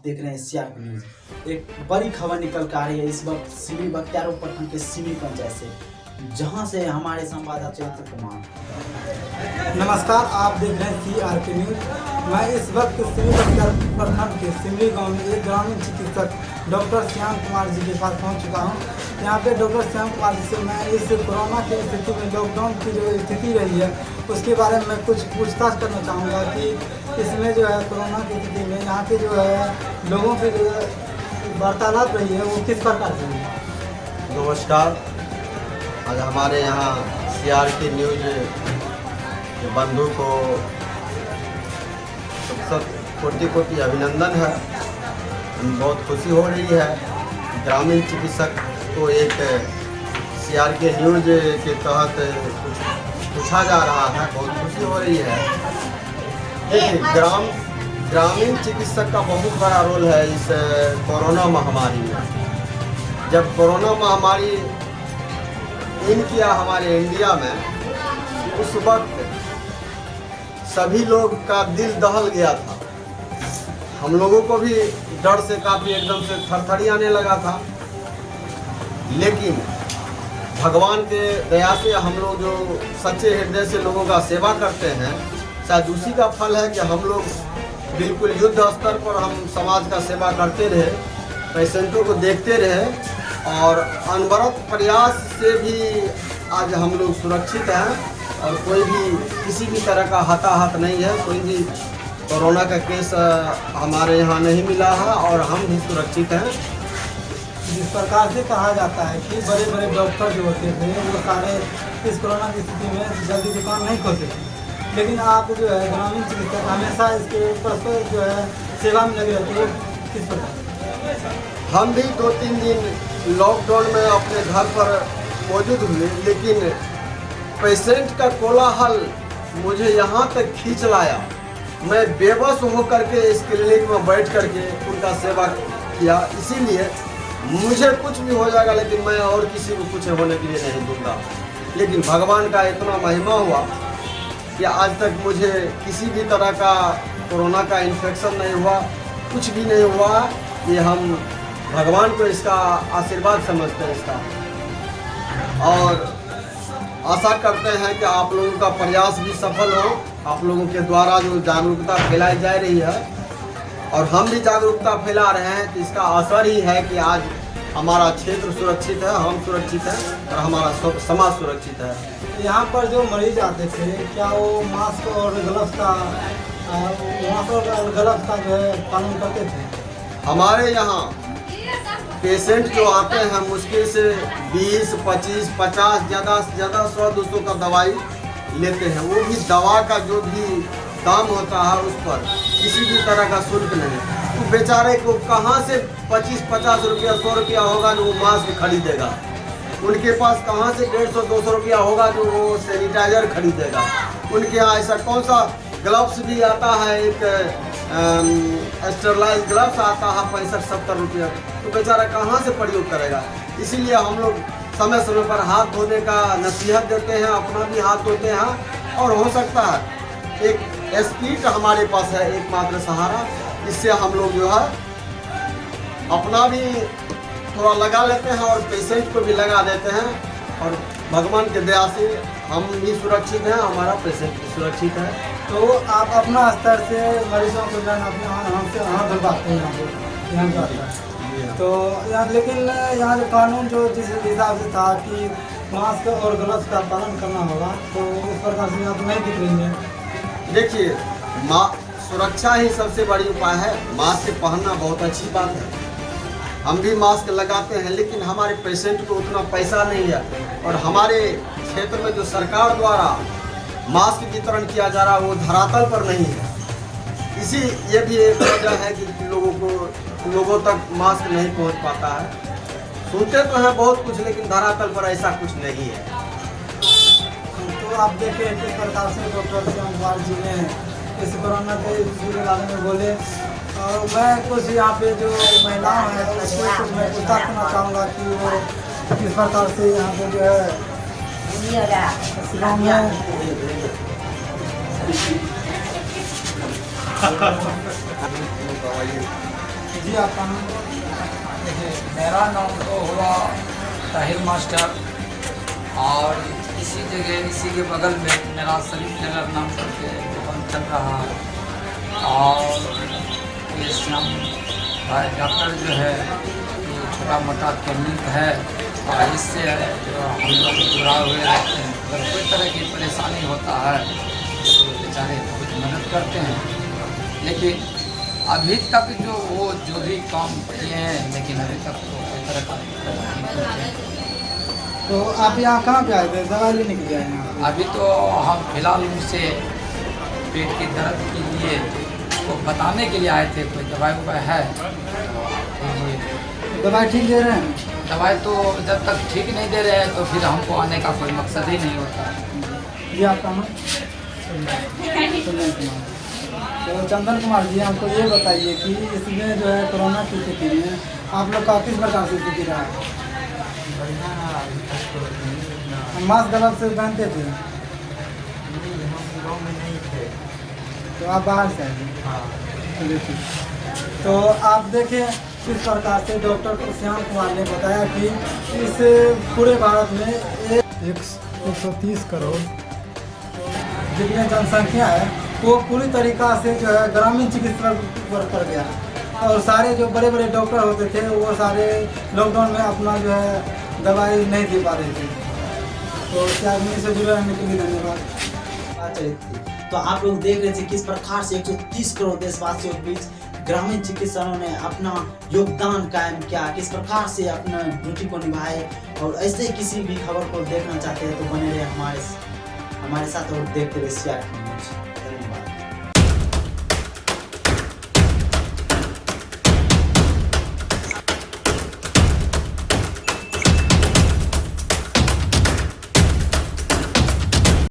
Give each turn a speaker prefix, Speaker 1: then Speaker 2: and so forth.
Speaker 1: देख रहे हैं सीआर न्यूज। एक बड़ी खबर निकल कर आ रही है इस वक्त सिमरी बख्तियारपुर प्रखंड के सिमरी पंचायत से, जहां से हमारे संवाददाता चैत्र कुमार।
Speaker 2: नमस्कार, आप देख रहे हैं सीआर न्यूज। मैं इस वक्त सिमरी बख्तियारपुर प्रखंड के सिमरी गांव में एक ग्रामीण चिकित्सक डॉक्टर श्याम कुमार जी के पास पहुंच चुका हूं। यहाँ पे डॉक्टर श्याम कुमार जी से मैं इस कोरोना की स्थिति में, लॉकडाउन की जो स्थिति रही है उसके बारे में कुछ पूछताछ करना चाहूँगा कि इसमें जो है कोरोना की स्थिति में यहाँ के जो है लोगों की जो वार्तालाप रही है वो किस प्रकार से है।
Speaker 3: नमस्कार, आज हमारे यहाँ सीआर की न्यूज के बंधु को कोटि कोटि अभिनंदन है। बहुत खुशी हो रही है। ग्रामीण चिकित्सक को एक सीआर के न्यूज के तहत पूछा जा रहा है, बहुत खुशी हो रही है। देखिए, ग्रामीण चिकित्सक का बहुत बड़ा रोल है इस कोरोना महामारी में। जब कोरोना महामारी इन किया हमारे इंडिया में, उस वक्त सभी लोग का दिल दहल गया था। हम लोगों को भी डर से काफ़ी एकदम से थरथरी आने लगा था, लेकिन भगवान के दया से हम लोग जो सच्चे हृदय से लोगों का सेवा करते हैं, शायद उसी का फल है कि हम लोग बिल्कुल युद्ध स्तर पर हम समाज का सेवा करते रहे, पेशेंटों को देखते रहे और अनवरत प्रयास से भी आज हम लोग सुरक्षित हैं और कोई भी किसी भी तरह का हताहत नहीं है। कोई भी कोरोना का केस हमारे यहाँ नहीं मिला है और हम भी सुरक्षित हैं।
Speaker 2: जिस प्रकार से कहा जाता है कि बड़े बड़े डॉक्टर जो होते थे वो सारे इस कोरोना की स्थिति में जल्दी दुकान नहीं खोलते थे, लेकिन आप जो है ग्रामीण चिकित्सक हमेशा इसके परस्पर जो है सेवा में लगे रहते हैं, किस प्रकार?
Speaker 3: हम भी 2-3 दिन लॉकडाउन में अपने घर पर मौजूद हुए, लेकिन पेशेंट का कोलाहल मुझे यहाँ तक खींच लाया। मैं बेबस होकर के इस क्लिनिक में बैठ करके उनका सेवा किया। इसीलिए मुझे कुछ भी हो जाएगा, लेकिन मैं और किसी को कुछ होने के लिए नहीं दूंगा। लेकिन भगवान का इतना महिमा हुआ कि आज तक मुझे किसी भी तरह का कोरोना का इन्फेक्शन नहीं हुआ, कुछ भी नहीं हुआ। ये हम भगवान को इसका आशीर्वाद समझते हैं इसका, और आशा करते हैं कि आप लोगों का प्रयास भी सफल हो। आप लोगों के द्वारा जो जागरूकता फैलाई जा रही है और हम भी जागरूकता फैला रहे हैं, तो इसका असर ही है कि आज हमारा क्षेत्र सुरक्षित है, हम सुरक्षित हैं और हमारा समाज सुरक्षित है।
Speaker 2: यहाँ पर जो मरीज आते थे, क्या वो मास्क और ग्लव्स का जो है पालन करते थे?
Speaker 3: हमारे यहाँ पेशेंट जो आते हैं मुश्किल से 20, 25, 50, ज़्यादा से ज़्यादा 100-200 का दवाई लेते हैं। वो भी दवा का जो भी दाम होता है उस पर किसी भी तरह का शुल्क नहीं। तो बेचारे को कहाँ से 25-50 रुपया 100 रुपया होगा जो वो मास्क खरीदेगा? उनके पास कहाँ से 150-200 रुपया होगा जो वो सैनिटाइजर खरीदेगा? उनके यहाँ ऐसा कौन सा ग्लव्स भी आता है, एक स्टेरलाइज ग्लव्स आता है 65-70 रुपया, तो बेचारा कहाँ से प्रयोग करेगा? इसीलिए हम लोग समय समय पर हाथ धोने का नसीहत देते हैं, अपना भी हाथ धोते हैं। और हो सकता है एक स्पिरिट हमारे पास है, एकमात्र सहारा, इससे हम लोग जो है अपना भी थोड़ा लगा लेते हैं और पेशेंट को भी लगा देते हैं, और भगवान के दया से हम भी सुरक्षित हैं, हमारा पेशेंट भी सुरक्षित है।
Speaker 2: तो आप अपना स्तर से मरीजों को अपने हमसे हाथ धुलवाते हैं यहाँ पर। तो यहाँ लेकिन यहाँ जो कानून जो जिस हिसाब से था कि मास्क और ग्लव्स का पालन करना होगा, तो उस प्रकार से यहाँ तो नहीं दिख रही है।
Speaker 3: देखिए, सुरक्षा ही सबसे बड़ी उपाय है। मास्क पहनना बहुत अच्छी बात है, हम भी मास्क लगाते हैं, लेकिन हमारे पेशेंट को उतना पैसा नहीं है और हमारे क्षेत्र में जो सरकार द्वारा मास्क वितरण किया जा रहा है वो धरातल पर नहीं है। ये भी एक वजह है कि लोगों तक मास्क नहीं पहुंच पाता है। सुनते तो हैं बहुत कुछ, लेकिन धरातल पर ऐसा कुछ नहीं है।
Speaker 2: तो आप देखें किस प्रकार से डॉक्टर श्याम कुमार जी ने इस कोरोना के बारे में बोले, और मैं कुछ यहाँ पे जो महिलाएं हैं उसको कुछ मैं पूछताछ करना चाहूँगा कि वो किस प्रकार से यहाँ पे जो है जी आपका नाम?
Speaker 4: देखिए, मेरा नाम तो हुआ ताहिर मास्टर, और इसी जगह इसी के बगल में मेरा शरीफ नगर नाम करके दुकान चल रहा है। और ये श्याम भाई डॉक्टर जो है ये छोटा मोटा क्लिनिक है, और इससे जो हम लोग जुड़ा हुए रहते हैं। अगर कोई तरह की परेशानी होता है तो बेचारे बहुत मदद करते हैं, लेकिन अभी तक जो भी काम किए हैं, लेकिन अभी तक तो कोई तरह का नहीं करते।
Speaker 2: तो आप यहाँ कहाँ पे आए थे, दवाई लेने के लिए आए हैं?
Speaker 4: अभी तो हम फिलहाल उनसे पेट के दर्द के लिए उसको बताने के लिए आए थे, कोई दवाई ववाई है दीजिए।
Speaker 2: दवाई ठीक दे रहे हैं?
Speaker 4: दवाई तो जब तक ठीक नहीं दे रहे हैं तो फिर हमको आने का कोई मकसद ही नहीं होता।
Speaker 2: जी आपका नाम? चंदन कुमार। तो चंदन कुमार जी, हमको ये बताइए कि इसमें जो है कोरोना की स्थिति में आप लोग का किस प्रकार से स्थिति रहा है? मास्क गलत से पहनते थे?
Speaker 3: गाँव में नहीं थे।
Speaker 2: तो आप बाहर से आए थे? चलिए ठीक। तो आप देखें किस प्रकार से डॉक्टर श्याम कुमार ने बताया कि इस पूरे भारत में 130 करोड़ जितने जनसंख्या है वो पूरी तरीक़ा से जो है ग्रामीण चिकित्सा पर पड़ गया, और सारे जो बड़े बड़े डॉक्टर होते थे वो सारे लॉकडाउन में अपना जो है दवाई नहीं दे पा रहे थे। तो इस आदमी से जुड़े रहने के लिए धन्यवाद।
Speaker 1: तो आप लोग देख रहे थे किस प्रकार से 130 करोड़ देशवासियों के बीच ग्रामीण चिकित्सकों ने अपना योगदान कायम किया, किस प्रकार से अपना ड्यूटी को निभाए। और ऐसे किसी भी खबर को देखना चाहते हैं तो बने रहे हमारे साथ और देखते रहे CR।